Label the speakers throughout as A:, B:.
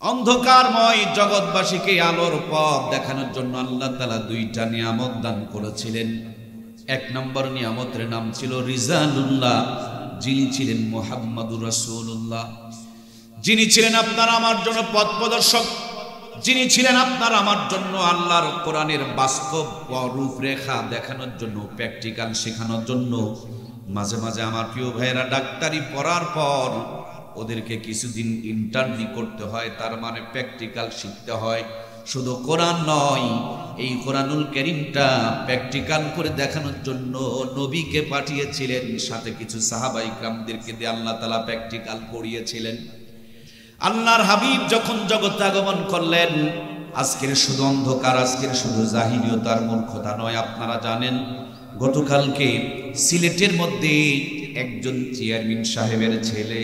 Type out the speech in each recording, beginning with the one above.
A: অন্ধকারময় জগৎবাসীকে আলোর পথ দেখানোর জন্য আল্লাহ তাআলা দুইটা নিয়ামত দান করেছিলেন। এক নম্বর নিয়ামতের নাম ছিল রিজালুল্লাহ, যিনি ছিলেন মুহাম্মাদুর রাসূলুল্লাহ, যিনি ছিলেন আপনার আমার জন্য পথ প্রদর্শক, যিনি ছিলেন আপনার আমার জন্য আল্লাহর কোরআনের বাস্তব রূপরেখা দেখানোর জন্য, প্র্যাকটিক্যাল শেখানোর জন্য। মাঝে মাঝে আমার প্রিয় ভাইয়েরা ডাক্তারি পড়ার পর ওদেরকে কিছুদিন ইন্টারভিউ করতে হয়, তার মানে প্র্যাকটিক্যাল শিখতে হয়। শুধু কোরআন নয়, এই কোরআনুল কারীমটা প্র্যাকটিক্যাল করে দেখানোর জন্য নবীকে পাঠিয়েছিলেন, সাথে কিছু সাহাবায়ে কিরামদেরকে দিয়ে আল্লাহ তাআলা প্র্যাকটিক্যাল করিয়েছিলেন। আল্লাহর হাবিব যখন জগতে আগমন করলেন, আজকের শুধু অন্ধকার, আজকের শুধু জাহিলিয়তার মূর্খতা নয়। আপনারা জানেন গতকালকে সিলেটের মধ্যে একজন চেয়ারম্যান সাহেবের ছেলে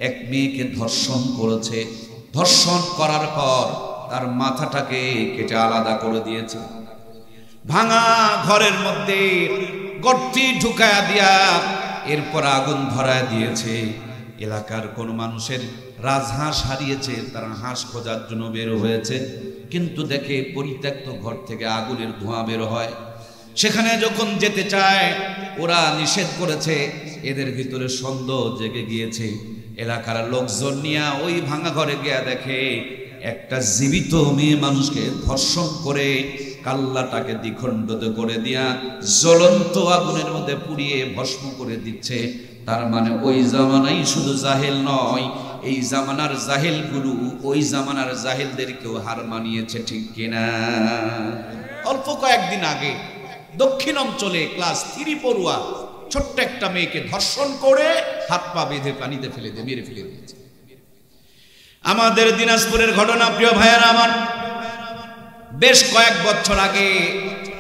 A: এক মেয়েকে ধর্ষণ করেছে। ধর্ষণ করার পর তার মাথাটাকে কেটে আলাদা করে দিয়েছে। ভাঙা ঘরের মধ্যে গর্তি ঢুকায়া দিয়া এরপর আগুন ধরায় দিয়েছে। এলাকার কোন মানুষের রাজহাঁস হারিয়েছে, তারা হাঁস খোঁজার জন্য বের হয়েছে, কিন্তু দেখে পরিত্যক্ত ঘর থেকে আগুনের ধোঁয়া বের হয়। সেখানে যখন যেতে চায় ওরা নিষেধ করেছে। এদের ভিতরে সন্দেহ জেগে গিয়েছে। এলাকার লোকজন নিয়ে ওই ভাঙা ঘরে গিয়া দেখে একটা জীবিত মেয়ে মানুষকে ধর্ষণ করে কাল্লাটাকে দ্বিখণ্ডিত করে দিয়া জ্বলন্ত আগুনের মধ্যে পুড়িয়ে ভস্ম করে দিচ্ছে। তার মানে ওই জামানায় শুধু জাহেল নয়, এই জামানার জাহেলগুলো ওই জামানার জাহেলদেরকেও হার মানিয়েছে, ঠিক কিনা? অল্প কয়েকদিন আগে দক্ষিণ অঞ্চলে ক্লাস 3 পড়ুয়া ছোট্ট একটা মেয়েকে ধর্ষণ করে হাত পা বেঁধে পানিতে ফেলে দিয়ে মেরে ফেলে দিয়েছে। আমাদের দিনাজপুরের ঘটনা প্রিয় ভাইয়েরা আমার, বেশ কয়েক বছর আগে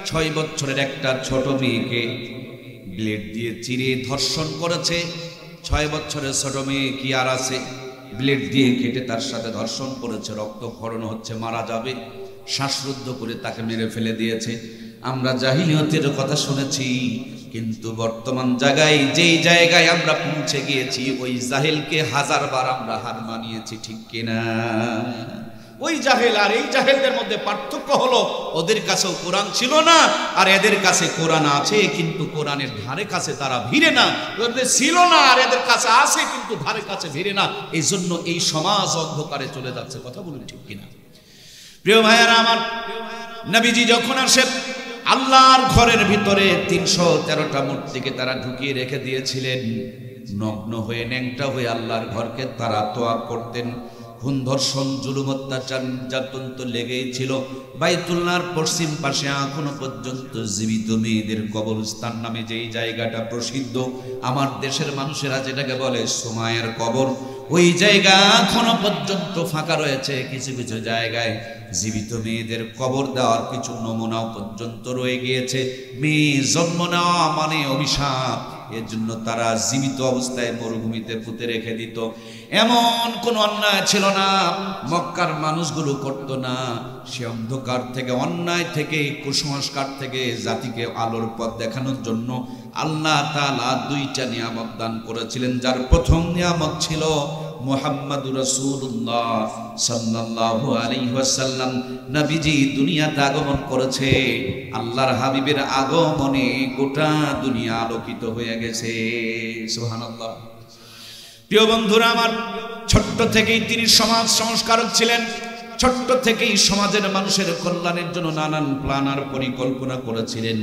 A: 6 বছরের একটা ছোট মেয়েকে ব্লেড দিয়ে চিরে ধর্ষণ করেছে। 6 বছরের ছোট মেয়ে কি আর আছে, ব্লেড দিয়ে কেটে তার সাথে ধর্ষণ করেছে। রক্তক্ষরণ হচ্ছে, মারা যাবে, শ্বাসরুদ্ধ করে তাকে মেরে ফেলে দিয়েছে। আমরা জাহিলিয়তের কথা শুনেছি, কিন্তু বর্তমান জায়গায় যেই জায়গায় আমরা পৌঁছে গিয়েছি ওই জাহেলকে হাজারবার আমরা হার মানিয়েছি, ঠিক কিনা? ওই জাহেল আর এই জাহেলদের মধ্যে পার্থক্য হলো ওদের কাছেও কোরআন ছিল না, আর এদের কাছে কোরআন আছে কিন্তু কোরআনের ধারে কাছে তারা ভিড়ে না। ওদের ছিল না আর এদের কাছে আছে কিন্তু ধারে কাছে ভিড়ে না। এই জন্য এই সমাজ অন্ধকারে চলে যাচ্ছে। কথা বলুন, ঠিক কিনা? প্রিয় ভাইয়ারা আমার, নবীজি যখন আসে আল্লাহর ঘরের ভিতরে 313টা মূর্তিকে তারা ঢুকিয়ে রেখে দিয়েছিলেন। নগ্ন হয়ে ন্যাংটা হয়ে আল্লাহর ঘরকে তারা তোয়াব করতেন। খুন, ধর্ষণ, জুলুম, অত্যাচার, নির্যাতন তো লেগেই ছিল। বাইতুল্লাহর পশ্চিম পাশে এখনো পর্যন্ত জীবিত মেয়েদের কবরস্থান নামে যেই জায়গাটা প্রসিদ্ধ, আমার দেশের মানুষেরা যেটাকে বলে সুমাইয়ার কবর, ওই জায়গা এখনো পর্যন্ত ফাঁকা রয়েছে। কিছু কিছু জায়গায় জীবিত মেয়েদের কবর দেওয়ার কিছু নমুনাও পর্যন্ত রয়ে গিয়েছে। মেয়ে জন্ম নেওয়া মানে অভিশাপ, এর জন্য তারা জীবিত অবস্থায় মরুভূমিতে পুঁতে রেখে দিত। এমন কোন অন্যায় ছিল না মক্কার মানুষগুলো করতো না। সে অন্ধকার থেকে, অন্যায় থেকে, কুসংস্কার থেকে জাতিকে আলোর পথ দেখানোর জন্য আল্লাহ তাআলা 2টা নিয়ামত দান করেছিলেন, যার প্রথম নিয়ামত ছিল মুহাম্মাদুর রাসূলুল্লাহ সাল্লাল্লাহু আলাইহি ওয়াসাল্লাম। নবীজি দুনিয়াতে আগমন করেছে। আল্লাহর হাবিবের আগমনে গোটা দুনিয়া আলোকিত হয়ে গেছে। সুবহানাল্লাহ। প্রিয় বন্ধুরা আমার, ছোট্ট থেকেই তিনি সমাজ সংস্কারক ছিলেন। ছোট্ট থেকেই সমাজের মানুষের কল্যাণের জন্য নানান প্ল্যান আর পরিকল্পনা করেছিলেন।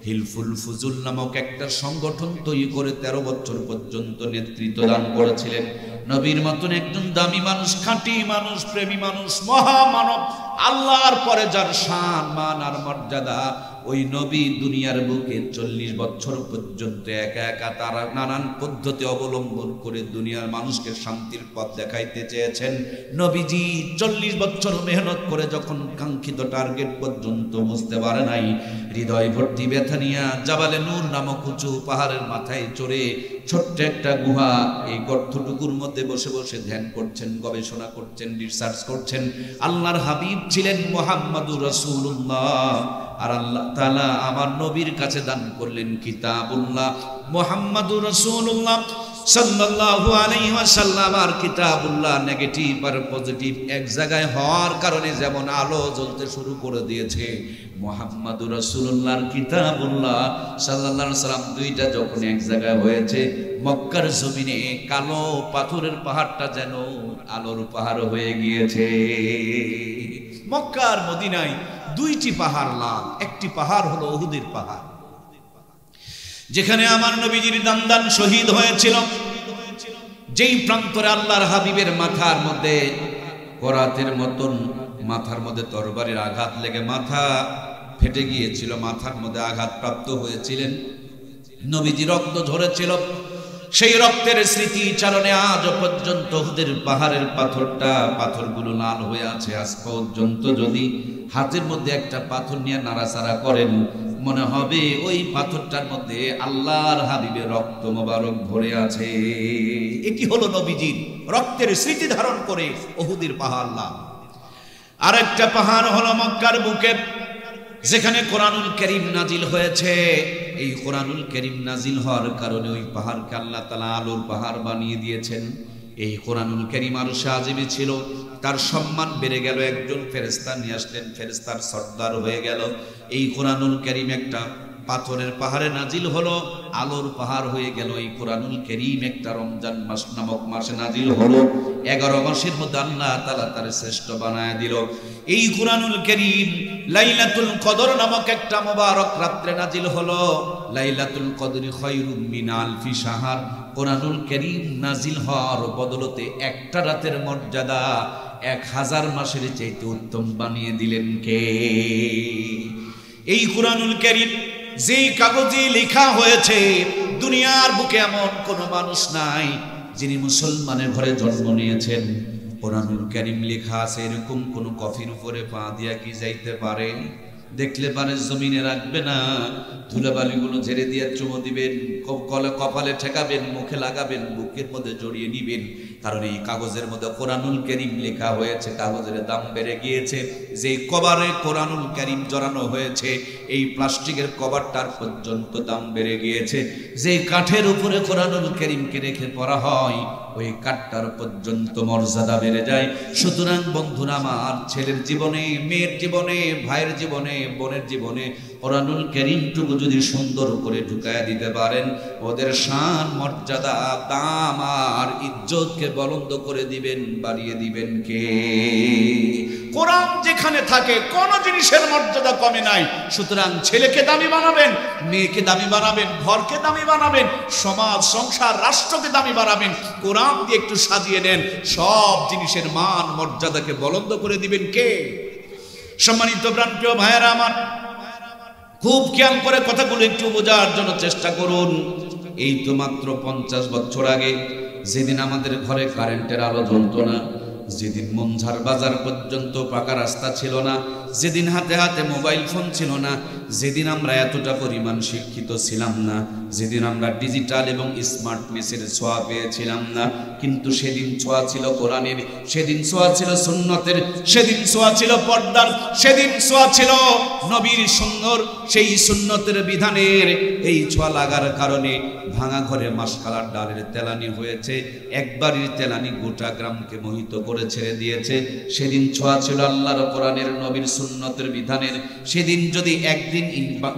A: হিলফুল ফুজুল নামক একটা সংগঠন তৈরি করে 13 বছর পর্যন্ত নেতৃত্ব দান করেছিলেন। নবীর মতন একজন দামি মানুষ, খাঁটি মানুষ, প্রেমী মানুষ, মহামানব, আল্লাহর পরে যার শান, মান আর মর্যাদা, ওই নবী দুনিয়ার বুকে 40 বছর পর্যন্ত একা একা তারা নানান পদ্ধতি অবলম্বন করে দুনিয়ার মানুষকে শান্তির পথ দেখাইতে চেয়েছেন। নবীজি 40 বছর মেহনত করে যখন কাঙ্ক্ষিত টার্গেট পর্যন্ত বুঝতে পারে নাই, হৃদয় ভর্তি ব্যথা নিয়ে জাবালে নূর নামক উঁচু পাহাড়ের মাথায় চড়ে ছোট্ট একটা গুহা, এই গর্তটুকুর মধ্যে বসে বসে ধ্যান করছেন, গবেষণা করছেন, রিসার্চ করছেন। আল্লাহর হাবিব ছিলেন মুহাম্মাদুর রাসূলুল্লাহ, আর আল্লাহ তাআলা আমার নবীর কাছে দান করলেন কিতাবুল্লাহ। মুহাম্মাদুর রাসূলুল্লাহ সাল্লাল্লাহু আলাইহি ওয়াসাল্লাম আর কিতাবুল্লাহ নেগেটিভ আর পজিটিভ এক জায়গায় হওয়ার কারণে যেমন আলো জ্বলতে শুরু করে দিয়েছে, মুহাম্মাদুর রাসূলুল্লাহর কিতাবুল্লাহ সাল্লাল্লাহু আলাইহি ওয়াসাল্লাম দুইটা যখন এক জায়গায় হয়েছে, মক্কার জমিনে কালো পাথরের পাহাড়টা যেন আলোর পাহাড় হয়ে গিয়েছে। মক্কার মদিনায় দুইটি পাহাড় লাল, একটি পাহাড় হলো উহুদের পাহাড়, যেখানে আমার নবীজির দান্দান শহীদ হয়েছিল, যেই প্রান্তরে আল্লাহর হাবিবের মাথার মধ্যে করাতের মতন মাথার মধ্যে তরবারির আঘাত লেগে মাথা ফেটে গিয়েছিল, মাথার মধ্যে আঘাত প্রাপ্ত হয়েছিলেন, নবীজি রক্ত ঝরেছিল, সেই রক্তের স্মৃতি চারণে আজ পর্যন্ত উহুদের পাহাড়ের পাথরগুলো লাল হয়ে আছে। আজ পর্যন্ত যদি হাতের মধ্যে একটা পাথর নিয়ে নাড়াচাড়া করেন, মনে হবে ওই পাথরটার মধ্যে আল্লাহর হাবিবের রক্ত মোবারক ভরে আছে। এটি হলো নবীজির রক্তের স্মৃতি ধারণ করে উহুদের পাহাড় লাল। আর একটা পাহাড় হলো মক্কার বুকে, যেখানে কোরআনুল কারীম নাজিল হয়েছে। এই কোরআনুল কারীম নাজিল হওয়ার কারণে ওই পাহাড়কে আল্লাহ তাআলা আলোর পাহাড় বানিয়ে দিয়েছেন। এই কোরআনুল কারীম আরশে আজিমে ছিল, তার সম্মান বেড়ে গেল, একজন ফেরেশতা নিয়ে আসলেন, ফেরেশতার সর্দার হয়ে গেল। এই কোরআনুল কারীম একটা পাথরের পাহাড়ে নাজিল হলো, আলোর পাহাড় হয়ে গেল। এই কোরআনুল কারীম একটা রমজান মাস নামক মাসে নাজিল হলো, 11 মাসের মধ্যে আল্লাহ তাআলা তার শ্রেষ্ঠ বানায় দিল। এই কোরআনুল কারীম লাইলাতুল কদর নামক একটা মোবারক রাত্রে নাজিল হলো। লাইলাতুল কদরি খায়রুম মিন আলফি শাহর। কোরআনুল কারীম নাজিল হওয়ার বদলতে একটা রাতের মর্যাদা 1000 মাসের চাইতে উত্তম বানিয়ে দিলেন কে? এই কোরআনুল কারীম যেই কাগজে লেখা হয়েছে, দুনিয়ার বুকে এমন কোন মানুষ নাই যিনি মুসলমানের ঘরে জন্ম নিয়েছেন কোরআনুল কারীম লেখা আছে এরকম কোন কফির উপরে পা দিয়া কি যাইতে পারে? দেখলে পারে জমিনে রাখবে না, ধুলাবালিগুলো ঝেড়ে দিয়ে চুমো দিবেন, কপালে ঠেকাবেন, মুখে লাগাবেন, বুকের মধ্যে জড়িয়ে নিবেন, কারণ এই কাগজের মধ্যে কোরআনুল কারীম লেখা হয়েছে। কাগজের দাম বেড়ে গিয়েছে, যেই কভারে কোরআনুল কারীম জড়ানো হয়েছে এই প্লাস্টিকের কভারটার পর্যন্ত দাম বেড়ে গিয়েছে। যে কাঠের উপরে কোরআনুল কারীমকে রেখে পড়া হয় ওই কাঠটার পর্যন্ত মর্যাদা বেড়ে যায়। সুতরাং বন্ধুরা আমার, ছেলের জীবনে, মেয়ের জীবনে, ভাইয়ের জীবনে, বোনের জীবনে কোরআনুল কারীমটুকু যদি সুন্দর করে ঢুকায় দিতে পারেন, ওদের শান, মর্যাদা, দাম আর ইজ্জতকে বলন্দ করে দিবেন, বাড়িয়ে দিবেন কে? কোরআন যেখানে থাকে কোন জিনিসের মর্যাদা কমে নাই। সুতরাং ছেলেকে দামি বানাবেন, মেয়েকে দামি বানাবেন, ঘরকে দামি বানাবেন, সমাজ, সংসার, রাষ্ট্রকে দামি বানাবেন। কোরআন দিয়ে একটু সাজিয়ে নেন, সব জিনিসের মান মর্যাদাকে বলন্দ করে দিবেন কে? সম্মানিত প্রাণপ্রিয় ভাইয়েরা আমার, খুব খেয়াল করে কথাগুলো একটু বোঝার জন্য চেষ্টা করুন। এই তো মাত্র 50 বছর আগে, যেদিন আমাদের ঘরে কারেন্টের আলো জ্বলতো না, যেদিন মঞ্ঝার বাজার পর্যন্ত পাকা রাস্তা ছিল না, যেদিন হাতে হাতে মোবাইল ফোন ছিল না, যেদিন আমরা এতটা পরিমাণ শিক্ষিত ছিলাম না, যেদিন আমরা ডিজিটাল এবং স্মার্ট মেসের ছোঁয়া পেয়েছিলাম না, কিন্তু সেদিন ছোঁয়া ছিল কোরআনের, সেদিন ছোঁয়া ছিল সুন্নতের, সেদিন ছোঁয়া ছিল পর্দার, সেদিন ছোঁয়া ছিল নবীর সুন্দর সেই সুন্নতের বিধানের। এই ছোঁয়া লাগার কারণে ভাঙা ঘরে মাসকালার ডালের তেলানি হয়েছে, একবারই তেলানি গোটা গ্রামকে মোহিত করে ছেড়ে দিয়েছে। সেদিন ছোঁয়া ছিল আল্লাহর কোরআনের, নবীর সুন্নতের বিধানের। সেদিন যদি একদিন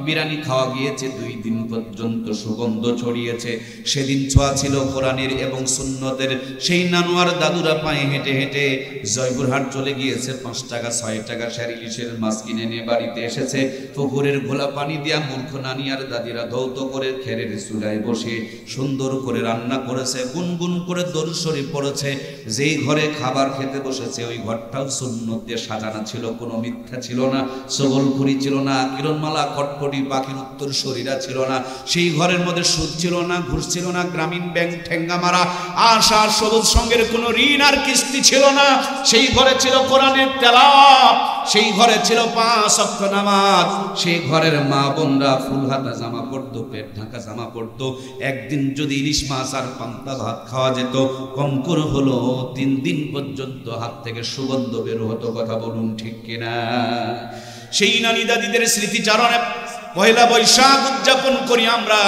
A: বিরিয়ানি খাওয়া গিয়েছে, 2 দিন পর্যন্ত সুগন্ধ ছড়িয়েছে। সেদিন ছোঁয়া ছিল কোরআনের এবং সুন্নতের। সেই নানুয়ার দাদুরা পায়ে হেঁটে হেঁটে জয়পুরহাট চলে গিয়েছে, 5 টাকা 6 টাকা ইলিশের মাছ কিনে নিয়ে বাড়িতে এসেছে। পুকুরের ঘোলা পানি দিয়া মূর্খ নানি আর দাদিরা ধৌত করে খেরের চুলায় বসে সুন্দর করে রান্না করেছে, গুনগুন করে দরুদ শরীফ পড়েছে। যেই ঘরে খাবার খেতে বসেছে ওই ঘরটাও সুন্নত দিয়ে সাজানো ছিল, কোনো মিথ্যা ছিল না, সগলখুরি ছিল না, কিরণমালা কটকটি পাখির উত্তর শরীরা ছিল না। সেই ঘরের মধ্যে সুদ ছিল না, ঘুষ ছিল না, গ্রামীণ ব্যাংক ঠেঙ্গা মারা, আশা সবুজ সঙ্গের কোনো ঋণ আর কিস্তি ছিল না। সেই ঘরে ছিল কোরআনের তেলাওয়াত, সেই ঘরে ছিল 5 ওয়াক্ত নামাজ। সেই ঘরের মা বোনরা ফুল হাতা জামা পরতো, পেট ঢাকা জামা পরতো। একদিন যদি ইলিশ মাছ আর পান্তা ভাত খাওয়া যেত, কম করে হলো 3 দিন পর্যন্ত হাত থেকে সুগন্ধ বের হতো। কথা বলুন ঠিক কিনা? সেই নানি দাদিদের স্মৃতিচারণে পয়লা বৈশাখ উদযাপন করি আমরা।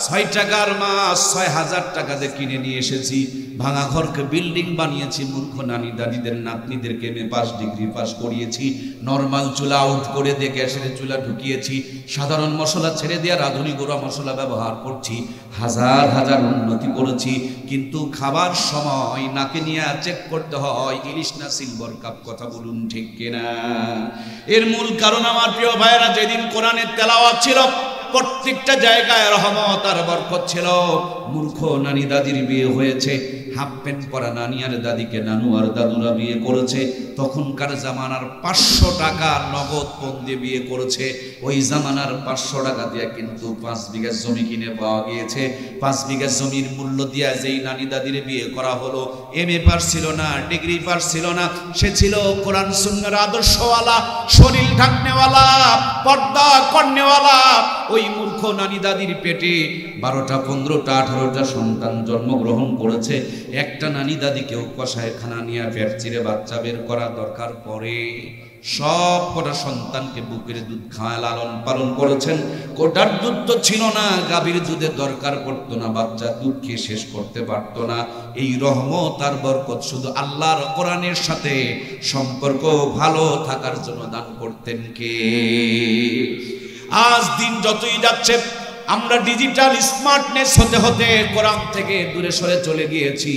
A: 6 টাকার মাছ 6000 টাকা দিয়ে কিনে নিয়ে এসেছি, ভাঙা ঘরকে বিল্ডিং বানিয়েছি, মূর্খ নানি দাদিদের নাতনিদেরকে এমএ পাস ডিগ্রি পাস করিয়েছি, নরমাল চুলা আউট করে দিয়ে গ্যাসের চুলা ঢুকিয়েছি, সাধারণ মশলা ছেড়ে দিয়ে আধুনিক গুঁড়া মশলা ব্যবহার করছি, হাজার হাজার উন্নতি করেছি, কিন্তু খাবার সময় নাকে নিয়ে চেক করতে হয় ইলিশ না সিলভার কাপ। কথা বলুন ঠিক কিনা? এর মূল কারণ আমার প্রিয় ভাইয়েরা, যেদিন কোরআনের তেলাওয়াত ছিল প্রত্যেকটা জায়গায় রহমত আর বরকত ছিল। মূর্খ নানি দাদির বিয়ে হয়েছে, হাফ প্যান্ট পরা নানি আর দাদিকে নানু আর দাদুরা বিয়ে করেছে, তখনকার জামানার 500 টাকা নগদ পণ দিয়ে বিয়ে করেছে। ওই জামানার 500 টাকা দিয়ে কিন্তু 5 বিঘা জমি কিনে পাওয়া গিয়েছে। 5 বিঘা জমির মূল্য দিয়া যেই নানি দাদির বিয়ে করা হলো, এমএ পাস ছিল না, ডিগ্রি পাস ছিল না, সে ছিল কোরআন সুন্নাহর আদর্শওয়ালা, শরীর ঢাকনেওয়ালা, পর্দা করনেওয়ালা। ওই মূর্খ নানি দাদির পেটে 12টা 15টা 18টা সন্তান জন্মগ্রহণ করেছে। একটা নানি দাদিকেও কসাইখানা নিয়ে পেট চিরে বাচ্চা বের করা দরকার পড়ে। সব কটা সন্তানকে বুকের দুধ খাওয়া লালন পালন করেছেন। কোটার দুধ তো ছিল না, গাভীর দুধের দরকার পড়তো না, বাচ্চা দুধ খেয়ে শেষ করতে পারতো না। এই রহমত আর বরকত শুধু আল্লাহর কোরআনের সাথে সম্পর্ক ভালো থাকার জন্য দান করতেন কে? আজ দিন যতই যাচ্ছে আমরা ডিজিটাল স্মার্টনেস হতে হতে কোরআন থেকে দূরে সরে চলে গিয়েছি।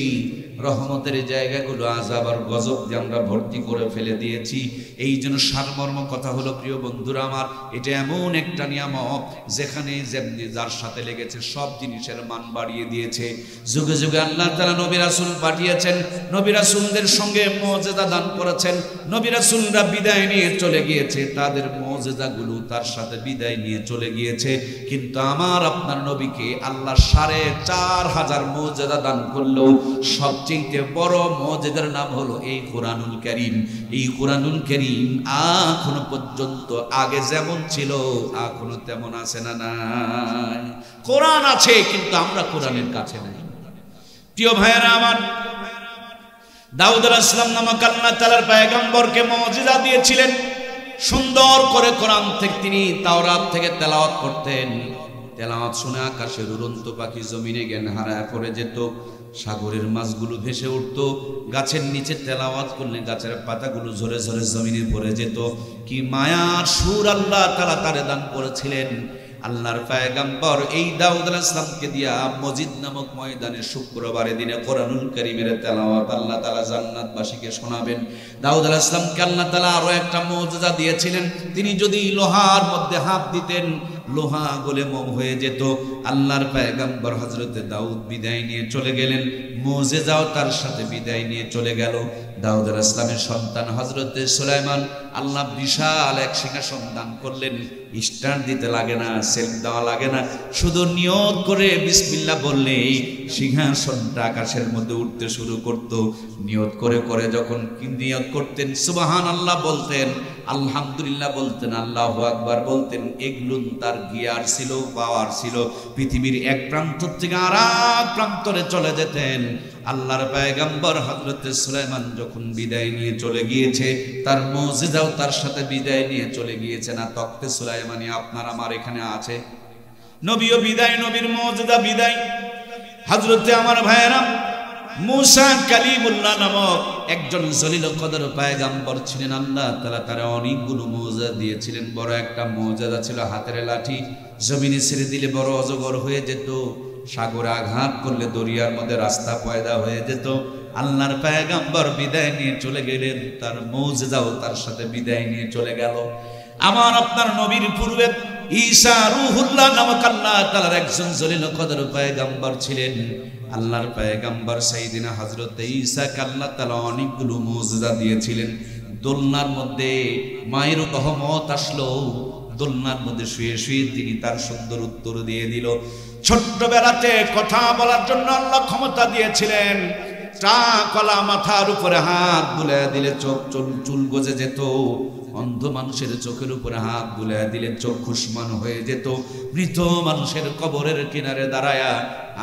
A: রহমতের জায়গাগুলো আযাব আর গজব দিয়ে আমরা ভর্তি করে ফেলে দিয়েছি। এই জন্য সারমর্ম কথা হলো প্রিয় বন্ধুরা আমার, এটা এমন একটা নিয়ামত যেখানে যেমনি যার সাথে লেগেছে সব জিনিসের মান বাড়িয়ে দিয়েছে। যুগে যুগে আল্লাহ তাআলা নবী রাসূল পাঠিয়েছেন, নবী রাসূলদের সঙ্গে মুজিজা দান করেছেন। নবী রাসূলরা বিদায় নিয়ে চলে গিয়েছে, তাদের মুজিজাগুলো তার সাথে বিদায় নিয়ে চলে গিয়েছে। কিন্তু আমার আপনার নবীকে আল্লাহ 4500 মুজিজা দান করলো। সবচেয়ে বড় মুজিজার নাম হলো এই কোরআনুল কারীম। এই কোরআনুল কারীম এখনো পর্যন্ত আগে যেমন ছিল এখনো তেমন আছে না নাই? কোরআন আছে কিন্তু আমরা কোরআনের কাছে নাই। প্রিয় ভাইয়েরা আমার, দাউদ আলাইহিস সালাম নামক আল্লাহ তাআলার পয়গম্বরকে মুজিজা দিয়েছিলেন। সুন্দর করে কোরআন থেকে তিনি তাওরাত থেকে তেলাওয়াত করতেন। তেলাওয়াত শুনে আকাশের উড়ন্ত পাখি জমিনে জ্ঞান হারায় পড়ে যেত, সাগরের মাছগুলো ভেসে উঠত, গাছের নিচে তেলাওয়াত করলে গাছের পাতাগুলো ঝরে ঝরে জমিনে পড়ে যেত। কি মায়ার সুর আল্লাহ তাআলা তারে দান করেছিলেন। আল্লাহর পয়গম্বর এই দাউদ আলাইহিস সালামকে দিয়া মসজিদ নামক ময়দানে শুক্রবারে দিনে কোরআনুল কারীমের তেলাওয়াত আল্লাহ তাআলা জান্নাতবাসীকে শোনাবেন। দাউদ আলাইহিস সালামকে আল্লাহ তাআলা আরো একটা মুজিজা দিয়েছিলেন, তিনি যদি লোহার মধ্যে হাত দিতেন লোহা গলে মোম হয়ে যেত। আল্লাহর পয়গম্বর হযরতে দাউদ বিদায় নিয়ে চলে গেলেন, মুজিজাও তার সাথে বিদায় নিয়ে চলে গেল। দাউদ আলাইহিস সালামের সন্তান হযরতে সুলাইমান আল্লাহ বিশাল এক সিংহাসন দান করলেন। স্টার দিতে লাগে না, সেলফ দেওয়া লাগে না, শুধু নিয়ত করে বিসমিল্লাহ বললেই সিংহাসনটা আকাশের মধ্যে উঠতে শুরু করত। নিয়ত করে করে যখন নিয়ত করতেন সুবহানাল্লাহ বলতেন, আলহামদুলিল্লাহ বলতেন, আল্লাহু আকবার বলতেন, এগুলো তার গিয়ার ছিল, পাওয়ার ছিল। পৃথিবীর এক প্রান্ত থেকে আর এক প্রান্তরে চলে যেতেন। আল্লাহর পয়গম্বর হযরতে সুলাইমান যখন বিদায় নিয়ে চলে গিয়েছে, তার মুজিজাও তার সাথে বিদায় নিয়ে চলে গিয়েছে। না তখতে সুলাইমানি আপনার আমার এখানে আছে। নবীও বিদায়, নবীর মুজিজা বিদায়। হযরতে আমার ভাইয়েরা মুসা কালিমুল্লাহ নামক একজন জলিল কদর পয়গম্বর ছিলেন। আল্লাহ তাআলা তার অনেকগুলো মুজিজা দিয়েছিলেন। বড় একটা মুজিজা ছিল হাতের লাঠি, জমিনে ছেড়ে দিলে বড় অজগর হয়ে যেত, সাগরে আঘাত করলে দরিয়ার মধ্যে রাস্তা পয়দা হয়ে যেত। আল্লাহর পয়গম্বর বিদায় নিয়ে চলে গেলেন, তার মুজিজাও তার সাথে বিদায় নিয়ে চলে গেল। আমার আপনার নবীর পূর্বে ঈসা রূহুল্লাহ নামক আল্লাহ তাআলার একজন জলিল কদর পয়গম্বর ছিলেন। আল্লাহর পয়গম্বর সাইয়েদিনা হযরত ঈসাকে আল্লাহ তাআলা অনেকগুলো মুজিজা দিয়েছিলেন। দোলনার মধ্যে মায়ের রহমত আসলো, দোলনার মধ্যে শুয়ে শুয়ে তিনি তার সুন্দর উত্তর দিয়ে দিল। ছোট্টবেলাতে কথা বলার জন্য আল্লাহ ক্ষমতা দিয়েছিলেন। কলা মাথার উপরে হাত বুলাইয়া দিলে চুল গজে যেত, অন্ধ মানুষের চোখের উপরে হাত বুলাইয়া দিলে চোখ খুশমান হয়ে যেত। মৃত মানুষের কবরের কিনারে দাঁড়ায়া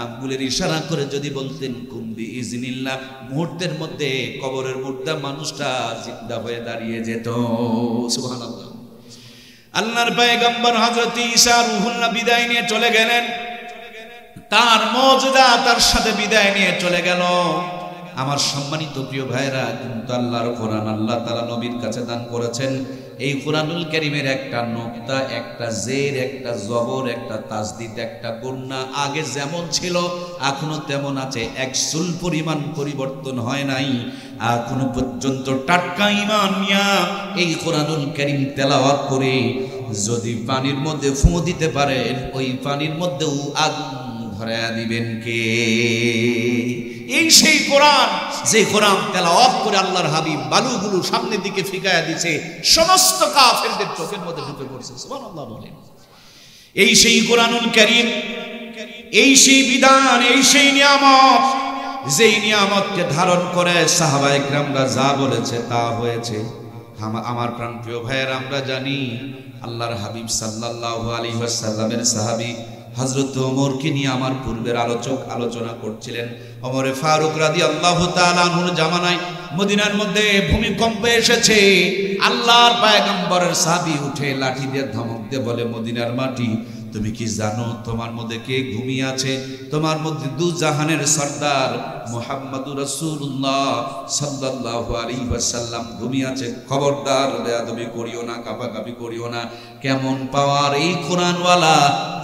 A: আঙ্গুলের ইশারা করে যদি বলতেন কুম্বি ইজনিল্লাহ, মুহূর্তের মধ্যে কবরের মুর্দা মানুষটা জিন্দা হয়ে দাঁড়িয়ে যেত। সুবহানাল্লাহ। আল্লাহর পয়গম্বর হযরত ঈসা রূহুল্লাহ বিদায় নিয়ে চলে গেলেন। তার মর্যাদা তার সাথে বিদায় নিয়ে চলে গেল। আমার সম্মানিত প্রিয় ভাইরা, কিন্তু আল্লাহর কোরআন আল্লাহ তাআলা নবীর কাছে দান করেছেন। এই কোরআনুল কারীমের একটা নোক্তা, একটা জের, একটা জবর, একটা তাসদিদ, একটা গুন্না আগে যেমন ছিল এখনো তেমন আছে, এক চুল পরিমাণ পরিবর্তন হয় নাই। এখনো পর্যন্ত টাটকা ঈমান নিয়া এই কোরআনুল কারীম তেলাওয়াত করে যদি পানির মধ্যে ফু দিতে পারেন, ওই পানির মধ্যেও আগুন ধরায়া দিবেন কে? এই সেই কোরআন, যে কোরআন তেলাওয়াত করে আল্লাহর হাবিব বালুগুলো সামনের দিকে ফিকায়া দিছে, সমস্ত কাফেরদের চোখের মধ্যে ঢুকে পড়ছে। সুবহানাল্লাহ বলেন। এই সেই কোরআনুল কারীম, এই সেই বিধান, এই সেই নিয়ামত, যেই নিয়ামতকে ধারণ করে সাহাবায়ে কেরামরা যা বলেছে তা হয়েছে। আমার প্রাণপ্রিয় ভাইয়েরা, আমরা জানি আল্লাহর হাবিব সাল্লাল্লাহু আলাইহি ওয়াসাল্লামের সাহাবী হযরত ওমরকে নিয়ে আমার পূর্বের আলোচক আলোচনা করছিলেন। ওমরে ফারুক রাদিয়াল্লাহু তাআলা আনহুর জামানায় মদিনার মধ্যে ভূমিকম্প এসেছে। আল্লাহর পয়গম্বরের সাহাবী উঠে লাঠি দিয়ে ধমক দিয়ে বলে, মদিনার মাটি, তুমি কি জানো তোমার মধ্যে কে ঘুমিয়ে আছে? তোমার মধ্যে দু জাহানের সর্দার মুহাম্মদুর রাসূলুল্লাহ সাল্লাল্লাহু আলাইহি ওয়াসাল্লাম ঘুমিয়ে আছে। খবরদার বেয়াদবি করিও না, কাঁপাকাঁপি করিও না। কেমন পাওয়ার এই কোরআনওয়ালা,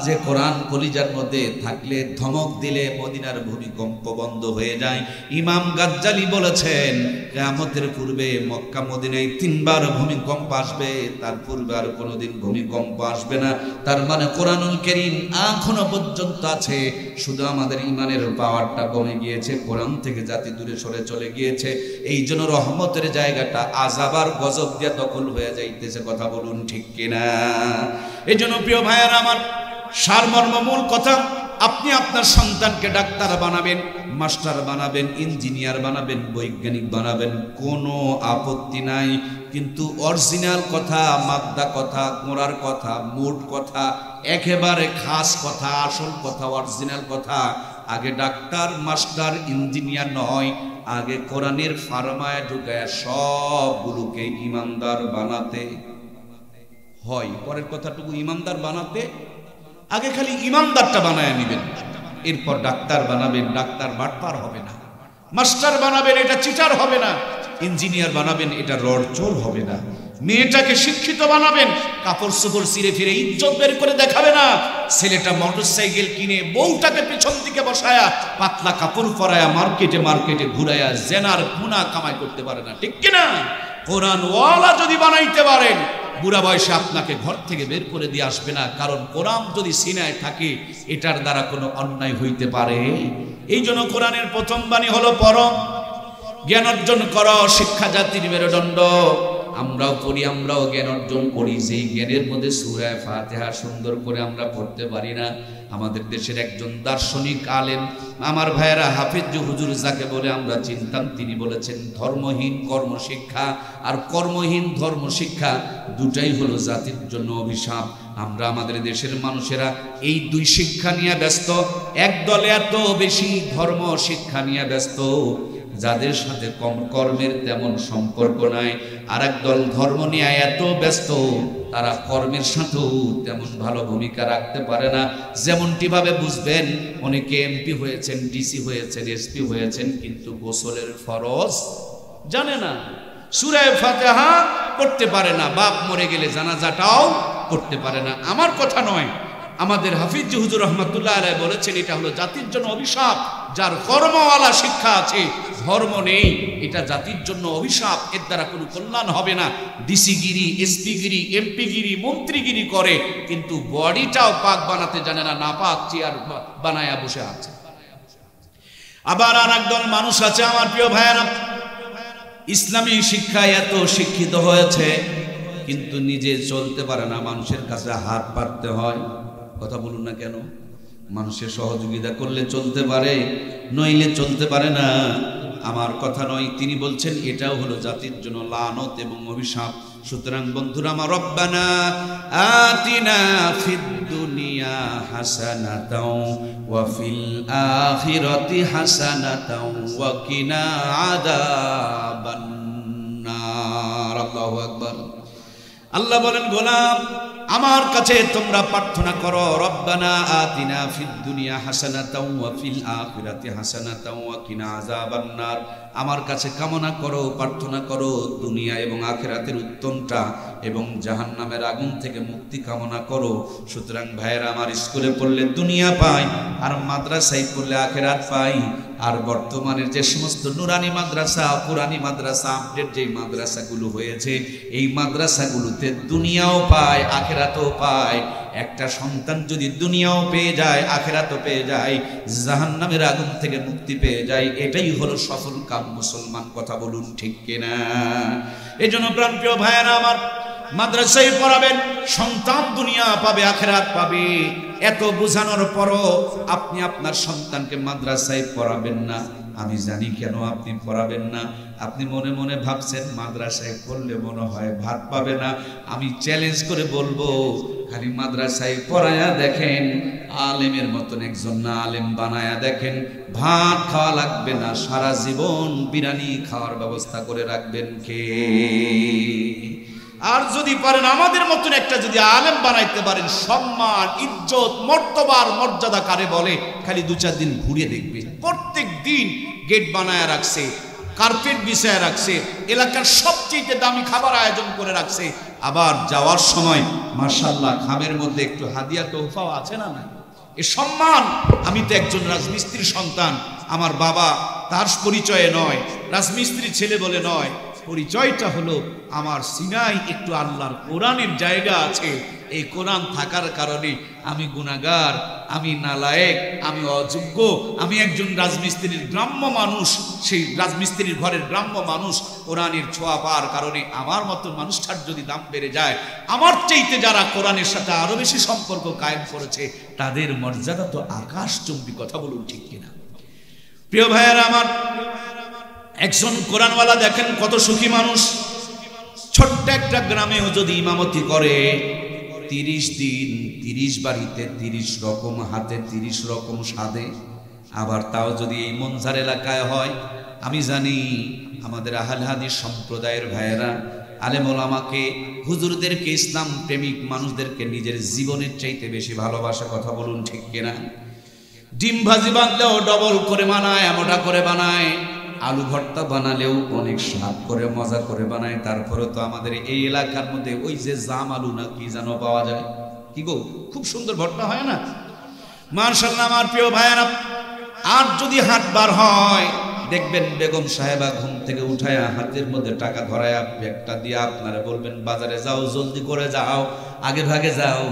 A: যে কোরআন কলিজার মধ্যে থাকলে ধমক দিলে মদিনার ভূমিকম্প বন্ধ হয়ে যায়। ইমাম গাজ্জালি বলেছেন, কিয়ামতের পূর্বে মক্কা মদিনায় 3 বার ভূমিকম্প আসবে, তার পূর্বে আর কোনোদিন ভূমিকম্প আসবে না। তার মানে কোরআনুল কারীম এখনো পর্যন্ত আছে, শুধু আমাদের ইমানের পাওয়ারটা কমে গিয়েছে, কোরআন থেকে জাতি দূরে সরে চলে গিয়েছে। এই জন্য রহমতের জায়গাটা আযাব আর গজব দিয়ে দখল হয়ে যাইতেছে। কথা বলুন ঠিক কিনা? এই জন্য প্রিয় ভাইয়ারা আমার, সারমর্ম মূল কথা, আপনি আপনার সন্তানকে ডাক্তার বানাবেন, মাস্টার বানাবেন, ইঞ্জিনিয়ার বানাবেন, বৈজ্ঞানিক বানাবেন, কোনো আপত্তি নাই। কিন্তু অরিজিনাল কথা, মাদ্দা কথা, কোরআর কথা, মূল কথা, একেবারে খাস কথা, আসল কথা, অরিজিনাল কথা, আগে ডাক্তার মাস্টার ইঞ্জিনিয়ার নয়, আগে কোরআনের ফার্মায় ঢুকায় সবগুলোকে ইমানদার বানাতে হয়। পরের কথাটুকু ইমানদার বানাতে আগে খালি ইমানদারটা বানায় নেবেন, এরপর ডাক্তার বানাবেন, ডাক্তার বাটপার হবে না। মাস্টার বানাবেন, এটা চিটার হবে না। ইঞ্জিনিয়ার বানাবেন, এটা রড়চোর হবে না। মেয়েটাকে শিক্ষিত বানাবেন, কাপড় চোপড় ছিঁড়ে ফিরে ইজ্জত বের করে দেখাবে না। ছেলেটা মোটরসাইকেল কিনে বউটাকে পেছন দিকে বসায়া পাতলা কাপড় পরায়া মার্কেটে মার্কেটে ঘুরায়া জেনার গুনাহ কামাই করতে পারে না। ঠিক কিনা? কোরআন ওয়ালা যদি বানাইতে পারেন, বুড়া বয়সে আপনাকে ঘর থেকে বের করে দিয়ে আসবে না। কারণ কোরআন যদি সিনায় থাকে, এটার দ্বারা কোনো অন্যায় হইতে পারে। এই জন্য কোরআনের প্রথম বাণী হলো পড়ো, জ্ঞান অর্জন করো, শিক্ষা জাতির মেরুদণ্ড। আমরাও পড়ি, আমরাও জ্ঞান অর্জন করি, যেই জ্ঞানের মধ্যে সূরা ফাতিহা সুন্দর করে আমরা পড়তে পারি না। আমাদের দেশের একজন দার্শনিক আলেম, আমার ভাইয়েরা, হাফিজ হুজুর যাকে বলে আমরা চিনতাম, তিনি বলেছেন, ধর্মহীন কর্মশিক্ষা আর কর্মহীন ধর্মশিক্ষা দুটাই হলো জাতির জন্য অভিশাপ। আমরা আমাদের দেশের মানুষেরা এই দুই শিক্ষা নিয়ে ব্যস্ত। এক দলে এত বেশি ধর্ম শিক্ষা নিয়ে ব্যস্ত, যাদের সাথে কর্মের তেমন সম্পর্ক নাই। আর এক দল ধর্ম নিয়ে এত ব্যস্ত, তারা কর্মের সাথেও তেমন ভালো ভূমিকা রাখতে পারে না। যেমনটি ভাবে বুঝবেন, অনেকে এমপি হয়েছেন, ডিসি হয়েছেন, এসপি হয়েছেন, কিন্তু গোসলের ফরজ জানে না, সূরা ফাতিহা পড়তে পারে না, বাপ মরে গেলে জানাজাটাও পড়তে পারে না। আমার কথা নয়, আমাদের হাফিজ হুজুর রহমাতুল্লাহ আলাইহি বলেছেন, এটা হলো জাতির জন্য অভিশাপ। যার কর্মওয়ালা শিক্ষা আছে, ধর্ম নেই, এটা জাতির জন্য অভিশাপ। এর দ্বারা কোনো কল্যাণ হবে না। ডিসিগিরি, এসপিগিরি, এমপিগিরি, মন্ত্রীগিরি করে, কিন্তু বডিটাও পাক বানাতে জানে না, না পাক চেয়ার বানায়া বসে আছে। আবার আর একদল মানুষ আছে আমার প্রিয় ভাইয়েরা, ইসলামী শিক্ষায় এত শিক্ষিত হয়েছে, কিন্তু নিজে চলতে পারে না, মানুষের কাছে হাত পাততে হয়। কথা বলুন না কেন? মানুষের সহযোগিতা করলে চলতে পারে, নইলে চলতে পারে না। আমার কথা নয়, তিনি বলছেন এটাও হলো জাতির জন্য লানত এবং অভিশাপ। সুতরাং বন্ধুরা আমার, রব্বানা আতিনা ফিদ দুনিয়া হাসানাতাও ওয়া ফিল আখিরাতি হাসানাতাও ওয়া কিনা আযাবান নার। আল্লাহু আকবার। আল্লাহ বলেন, গোলাম আমার কাছে তোমরা প্রার্থনা করো, রব্বানা আতিনা ফিদ দুনিয়া হাসানাতাও ওয়া ফিল আখিরাতি হাসানাতাও ওয়া কিনা আযাবান্নার। আমার কাছে কামনা করো, প্রার্থনা করো দুনিয়া এবং আখিরাতের উত্তমটা এবং জাহান্নামের আগুন থেকে মুক্তি কামনা করো। সুতরাং ভাইয়েরা আমার, স্কুলে পড়লে দুনিয়া পাই, আর মাদ্রাসায় পড়লে আখিরাত পাই। আর বর্তমানের যে সমস্ত নুরানি মাদ্রাসা, পুরানি মাদ্রাসা, আপডেট যে মাদ্রাসাগুলো হয়েছে, এই মাদ্রাসাগুলোতে দুনিয়াও পায়, আখিরাতও পায়। একটা সন্তান যদি দুনিয়াও পেয়ে যায়, আখিরাতও পেয়ে যায়, জাহান্নামের আগুন থেকে মুক্তি পেয়ে যায়, এটাই হলো সফল কাম মুসলমান। কথা বলুন ঠিক কিনা? এই জন্য প্রাণপ্রিয় ভাইয়েরা আমার, মাদ্রাসায় পড়াবেন, সন্তান দুনিয়া পাবে, আখিরাত পাবে। এত বোঝানোর পরও আপনি আপনার সন্তানকে মাদ্রাসায় পড়াবেন না। আমি জানি কেন আপনি পড়াবেন না। আপনি মনে মনে ভাবছেন মাদ্রাসায় পড়লে মনে হয় ভাত পাবে না। আমি চ্যালেঞ্জ করে বলবো, খালি মাদ্রাসায় পড়ায়া দেখেন, আলেমের মতন একজন না আলেম বানায়া দেখেন, ভাত খাওয়া লাগবে না, সারা জীবন বিরিয়ানি খাওয়ার ব্যবস্থা করে রাখবেন কে? আর যদি পারেন আমাদের মতন একটা যদি আলেম বানাইতে পারেন, সম্মান, ইজ্জত, মর্তবার মর্যাদা কারে বলে, খালি 2-4 দিন ঘুরে দেখবে। প্রত্যেক দিন গেট বানায় রাখছে, কার্পেট বিছায় রাখছে, এলাকার সবচেয়ে দামি খাবার আয়োজন করে রাখছে। আবার যাওয়ার সময় মাশাআল্লাহ খামের মধ্যে একটু হাদিয়া তোহফাও আছে না? না, এ সম্মান। আমি তো একজন রাজমিস্ত্রির সন্তান, আমার বাবা তার পরিচয়ে নয়, রাজমিস্ত্রির ছেলে বলে নয়, পরিচয়টা হলো আমার সিনায় একটু আল্লাহর কোরআনের জায়গা আছে। এই কোরআন থাকার কারণে আমি গুনাহগার, আমি নালায়েক, আমি অযোগ্য, আমি একজন রাজমিস্ত্রির গ্রাম্য মানুষ। সেই রাজমিস্ত্রির ঘরের গ্রাম্য মানুষ, কোরআনের ছোঁয়া পাওয়ার কারণে আমার মতো মানুষটার যদি দাম বেড়ে যায়, আমার চাইতে যারা কোরআনের সাথে আরো বেশি সম্পর্ক কায়েম করেছে, তাদের মর্যাদা তো আকাশচুম্বী। কথা বলুন ঠিক কিনা? প্রিয় ভাইয়েরা আমার, একজন কোরআনওয়ালা দেখেন কত সুখী মানুষ। ছোট্ট একটা গ্রামেও যদি ইমামতি করে, 30 দিন 30 বাড়িতে 30 রকম হাতে 30 রকম স্বাদে, আবার তাও যদি এই মনজার এলাকায় হয়। আমি জানি আমাদের আহলে হাদিস সম্প্রদায়ের ভাইয়েরা আলেম ওলামাকে, হুজুরদেরকে, ইসলাম প্রেমিক মানুষদেরকে নিজের জীবনের চাইতে বেশি ভালোবাসা। কথা বলুন ঠিক কিনা? ডিম ভাজি বানালেও ডবল করে বানায়, মোটা করে বানায়। আলু ভর্তা বানালেও অনেক স্বাদ করে, মজা করে বানায়। তারপরে তো আমাদের এই এলাকার মধ্যে ওই যে জাম আলু না কি যেন পাওয়া যায়, কি গো, খুব সুন্দর ভর্তা হয় না? মাশাআল্লাহ আমার প্রিয় ভাইয়েরা, আর যদি হাট বার হয়, দেখবেন বেগম সাহেবা ঘুম থেকে উঠায়া হাতের মধ্যে টাকা ধরায়া ব্যাগটা দিয়ে আপনারা বলবেন, বাজারে যাও, জলদি করে যাও, আগে ভাগে যাও।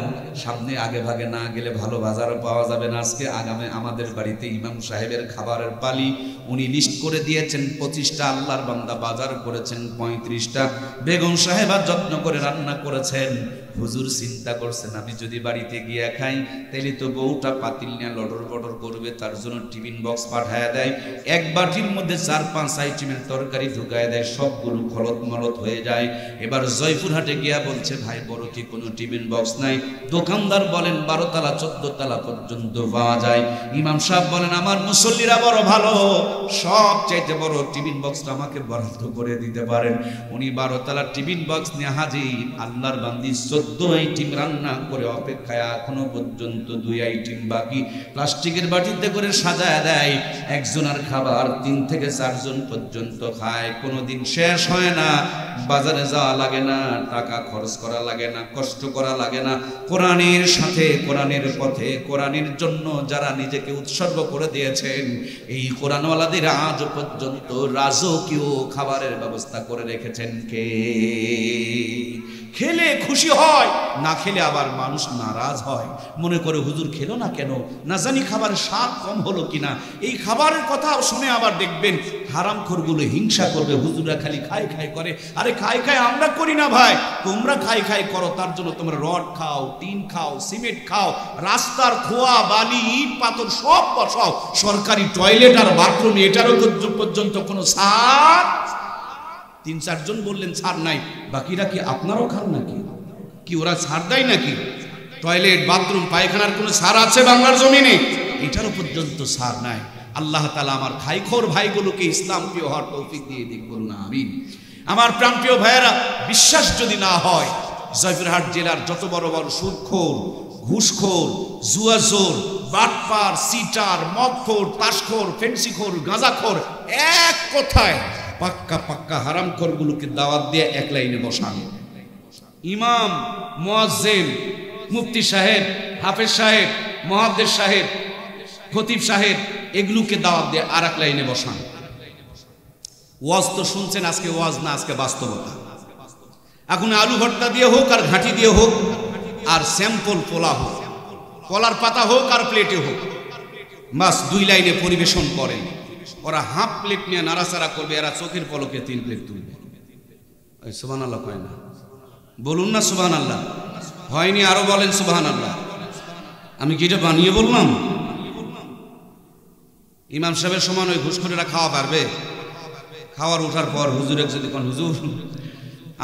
A: সামনে আগে ভাগে না গেলে ভালো বাজারও পাওয়া যাবে না। আজকে আগামী আমাদের বাড়িতে ইমাম সাহেবের খাবারের পালি, উনি লিস্ট করে দিয়েছেন 25টা, আল্লাহর বান্দা বাজার করেছেন 35টা। বেগম সাহেবা যত্ন করে রান্না করেছেন। হুজুর চিন্তা করছেন, আমি যদি বাড়িতে গিয়ে খাই তাহলে তো বউটা পাতিল নিয়ে লটর বটর করবে, তার জন্য টিফিন বক্স পাঠায় দেয়। এক বাটির মধ্যে 4-5 আইটেমের তরকারি ঢুকায় দেয়, সবগুলো খলত মলত হয়ে যায়। এবার জয়পুরহাটে গিয়া বলছে, ভাই বড় কি কোনো টিফিন বক্স নাই? দোকানদার বলেন 12 তলা 14 তলা পর্যন্ত পাওয়া যায়। ইমাম সাহেব বলেন, আমার মুসল্লিরা বড় ভালো, সব চাইতে বড় টিফিন বক্সটা আমাকে বরাদ্দ করে দিতে পারেন। উনি 12 তলা টিফিন বক্স নিয়ে হাজির। আল্লাহর বান্দি 14 আইটেম রান্না করে অপেক্ষায়, এখনো পর্যন্ত 2 আইটেম বাকি। প্লাস্টিকের বাটিতে করে সাজায় দেয়। একজনের খাবার 3 থেকে 4 জন পর্যন্ত খায়, কোনোদিন শেষ হয় না। বাজারে যাওয়া লাগে না, টাকা খরচ করা লাগে না, কষ্ট করা লাগে না। কোরআনের সাথে, কোরআনের পথে, কোরআনের জন্য যারা নিজেকে উৎসর্গ করে দিয়েছেন, এই কোরআনওয়ালাদের আজ পর্যন্ত রাজকীয় খাবারের ব্যবস্থা করে রেখেছেন কে? খেলে খুশি হয়, না খেলে আবার মানুষ নারাজ হয়, মনে করে হুজুর খেলো না কেন, না জানি খাবারের স্বাদ কম হলো কিনা। এই খাবারের কথা শুনে আবার দেখবেন হারামখোরগুলো হিংসা করবে, হুজুররা খালি খাই খাই করে। আরে খাই খাই আমরা করি না ভাই, তোমরা খাই খাই করো, তার জন্য তোমরা রড খাও, টিন খাও, সিমেন্ট খাও, রাস্তার খোয়া বালি ইট পাথর সব বসাও, সরকারি টয়লেট আর বাথরুম এটারও পর্যন্ত কোনো ছাড়। 3-4 জন বললেন ছাড় নাই, বাকিরা কি আপনারাও খান নাকি? কি ওরা ছাড় দেয় নাকি? টয়লেট, বাথরুম, পায়খানার কোনো ছাড় আছে বাংলার জমিনে? এটারও পর্যন্ত ছাড় নাই। আল্লাহ তাআলা আমার খাইখোর ভাইগুলোকে ইসলাম প্রিয় হওয়ার তৌফিক দিয়ে দিক, বলুন আমিন। আমার প্রাণপ্রিয় ভাইয়েরা, বিশ্বাস যদি না হয় জয়পুরহাট জেলার যত বড় বড় সুদখোর, ঘুষখোর, জুয়াচোর, বাটপার, সিটার, মদখোর, তাসখোর, ফেন্সিখোর, গাঁজাখোর, এক কথায় পাক্কা পাক্কা হারামখোরগুলোকে দাওয়াত দিয়ে এক লাইনে বসান। ইমাম, মুয়াজ্জিন, মুফতি সাহেব, হাফেজ সাহেব, মুহাদ্দিস সাহেব, খতিব সাহেব, এগুলোকে দাওয়াত দিয়ে আর এক লাইনে বসান। ওয়াজ তো শুনছেন, আজকে ওয়াজ না, আজকে বাস্তবতা। এখন আলু ভর্তা দিয়ে হোক আর ঘাঁটি দিয়ে হোক আর স্যাম্পল পোলা হোক, কলার পাতা হোক আর প্লেটে হোক, বাস 2 লাইনে পরিবেশন করেন। ওরা হাফ প্লেট নিয়ে নাড়াচাড়া করবে, এরা চোখের পলকে 3 প্লেট তুলবে। সুবহানাল্লাহ কয় না? বলুন না সুবহানাল্লাহ। হয়নি? আরো বলেন সুবহানাল্লাহ। আমি কি এটা বানিয়ে বললাম? ইমাম সাহেবের সমান ওই ঘুষখোরেরা খাওয়া পারবে? খাওয়ার ওঠার পর হুজুর যদি কোন হুজুর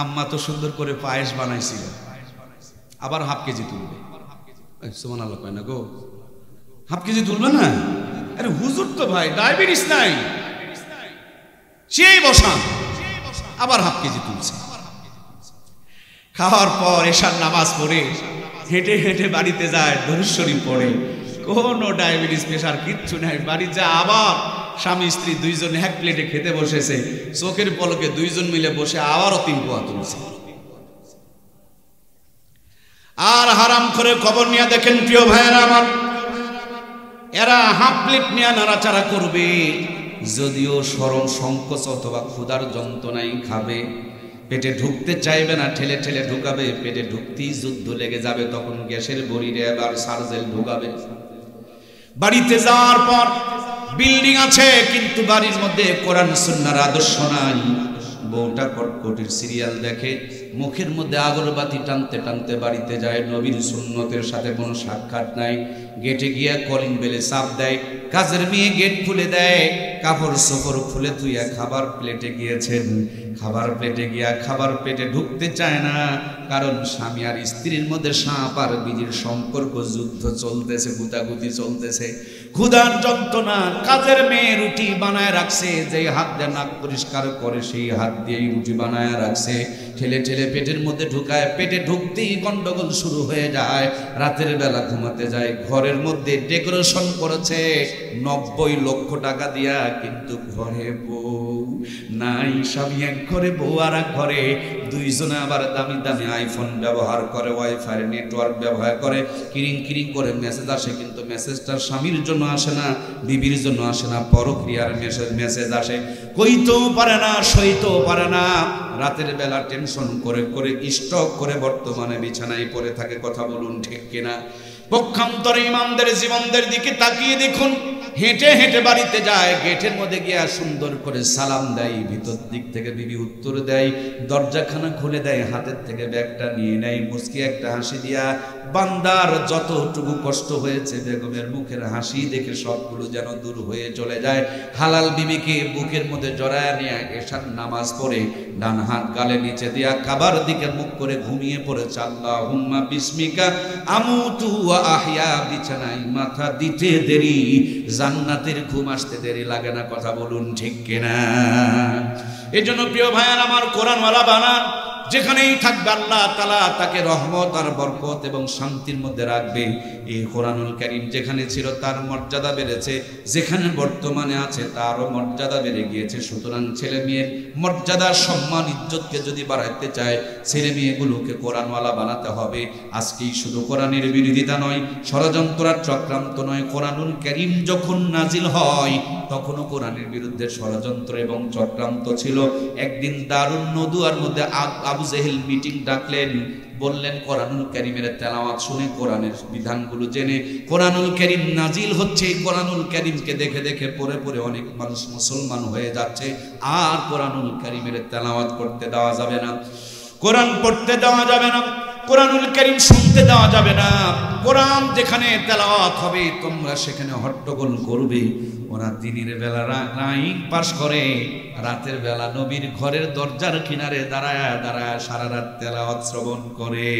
A: আম্মা তো সুন্দর করে পায়েস বানাইছিল, আবার হাফ কেজি তুলবে। সুবহানাল্লাহ কয় না গো? হাফ কেজি তুলবে না? আরে হুজুর তো ভাই ডায়াবেটিস নাই, সেই বসান, আবার হাফ কেজি তুলছে। খাওয়ার পর এশার নামাজ পড়ে হেঁটে হেঁটে বাড়িতে যায়, দরুদ শরীফ পড়ে, কোনো ডায়াবেটিস প্রেশার কিচ্ছু নাই। বাড়ি যা আবার স্বামী স্ত্রী 2 জন এক প্লেটে খেতে বসেছে, চোখের পলকে 2 জন মিলে বসে আবারও 3 পোয়া তুলছে। আর হারাম করে খবর নিয়ে দেখেন প্রিয় ভাইয়েরা আমার, এরা হাফ প্লেট নিয়ে নাড়াচাড়া করবে, যদিও শরম সংকোচ অথবা ক্ষুধার যন্ত্রণায় খাবে, পেটে ঢুকতে চাইবে না, ঠেলে ঠেলে ঢুকাবে। পেটে ঢুকতেই যুদ্ধ লেগে যাবে, তখন গ্যাসের বড়িরে এবার সার্জেল ঢুকাবে। বাড়িতে যাওয়ার পর বিল্ডিং আছে কিন্তু বাড়ির মধ্যে কোরআন সুন্নাহর আদর্শ নাই। বউটা কটকটির সিরিয়াল দেখে, মুখের মধ্যে আগরবাতি টানতে টানতে বাড়িতে যায়, নবীর সুন্নতের সাথে কোনো সাক্ষাৎ নাই। গেটে গিয়া কলিং বেলে চাপ দেয়, কাজের মেয়ে গেট খুলে দেয়, কাপড় চোপড় খুলে তুইয়া খাবার প্লেটে গিয়েছেন, খাবার প্লেটে গিয়া খাবার পেটে ঢুকতে চায় না, কারণ স্বামী আর স্ত্রীর মধ্যে সাপ আর বীজের সম্পর্ক, যুদ্ধ চলতেছে, গুতাগুতি চলতেছে, ক্ষুধার যন্ত্রণা। কাজের মেয়ে রুটি বানায় রাখছে, যে হাত দিয়ে নাক পরিষ্কার করে সেই হাত দিয়েই রুটি বানায় রাখছে, ঠেলে ঠেলে পেটের মধ্যে ঢুকায়, পেটে ঢুকতেই গন্ডগোল শুরু হয়ে যায়। রাতের বেলা ঘুমাতে যায়, ঘরের মধ্যে ডেকোরেশন করেছে 90 লক্ষ টাকা দিয়া, কিন্তু ঘরে বউ নাই। স্বামী এক ঘরে, বউ আর এক ঘরে, 2 জনে আবার দামি দামি আইফোন ব্যবহার করে, ওয়াইফাই নেটওয়ার্ক ব্যবহার করে, কিরিং কিরিং করে মেসেজ আসে, কিন্তু মেসেজটা স্বামীর জন্য আসে না, বিবির জন্য আসে না, পরক্রিয়ার মেসেজ আসে, কইতেও পারে না, সইতেও পারে না। রাতের বেলা টেনশন করে করে স্টক করে বর্তমানে বিছানায় পড়ে থাকে। কথা বলুন ঠিক কিনা? পক্ষান্তরে ইমামদের জীবনদের দিকে তাকিয়ে দেখুন, হেঁটে হেঁটে বাড়িতে যায়, গেটের মধ্যে গিয়া সুন্দর করে সালাম দেয়, ভিতর দিক থেকে বিবি উত্তর দেয়, দরজাখানা খুলে দেয়, হাতের থেকে ব্যাগটা নিয়ে নেয়, মুচকি একটা হাসি দিয়া, বান্দার যতটুকু কষ্ট হয়েছে বেগমের মুখের হাসি দেখে সবগুলো যেন দূর হয়ে চলে যায়। হালাল বিবিকে বুকের মধ্যে জড়ায় নিয়ে এশার নামাজ পড়ে, ডান হাত গালে নিচে দিয়া খাবার দিকে মুখ করে ঘুমিয়ে পড়েছে। আল্লাহুম্মা বিসমিকা আমুতু ওয়া আহইয়া, বিছানায় মাথা দিতে দেরি, জান্নাতের ঘুম আসতে দেরি লাগে না। কথা বলুন ঠিক কিনা? এজন্য প্রিয় ভাইয়ার আমার, কোরআনওয়ালা বানান, যেখানেই থাকবে আল্লাহ তাআলা তাকে রহমত আর বরকত এবং শান্তির মধ্যে রাখবে। এই কোরআনুল কারীম যেখানে ছিল তার মর্যাদা বেড়েছে, যেখানে বর্তমানে আছে তারও মর্যাদা বেড়ে গিয়েছে। সুতরাং ছেলে মেয়ের মর্যাদা, সম্মান, ইজ্জতকে যদি বাড়াইতে চায়, ছেলে মেয়েগুলোকে কোরআনওয়ালা বানাতে হবে। আজকেই শুধু কোরআনের বিরোধিতা নয়, ষড়যন্ত্র আর চক্রান্ত নয়, কোরআনুল কারীম যখন নাজিল হয় তখনও কোরআনের বিরুদ্ধে ষড়যন্ত্র এবং চক্রান্ত ছিল। একদিন দারুন নদুয়ার মধ্যে আবু জেহেল মিটিং ডাকলেন, বললেন কোরআনুল কারীমের তেলাওয়াত শুনে, কোরআনের বিধানগুলো জেনে। কোরআনুল কারীম নাজিল হচ্ছে, কোরআনুল কারীমকে দেখে দেখে পড়ে পড়ে অনেক মানুষ মুসলমান হয়ে যাচ্ছে। আর কোরআনুল কারীমের তেলাওয়াত করতে দেওয়া যাবে না, কোরআন পড়তে দেওয়া যাবে না, কোরআনুল কারীম শুনতে দেওয়া যাবে না। কোরআন যেখানে তেলাওয়াত হবে তোমরা সেখানে হট্টগোল করবে। ওরা দিনের বেলা রাইন পাস করে, রাতের বেলা নবীর ঘরের দরজার কিনারে দাঁড়ায় দাঁড়ায় সারা রাত তেলাওয়াত শ্রবণ করে।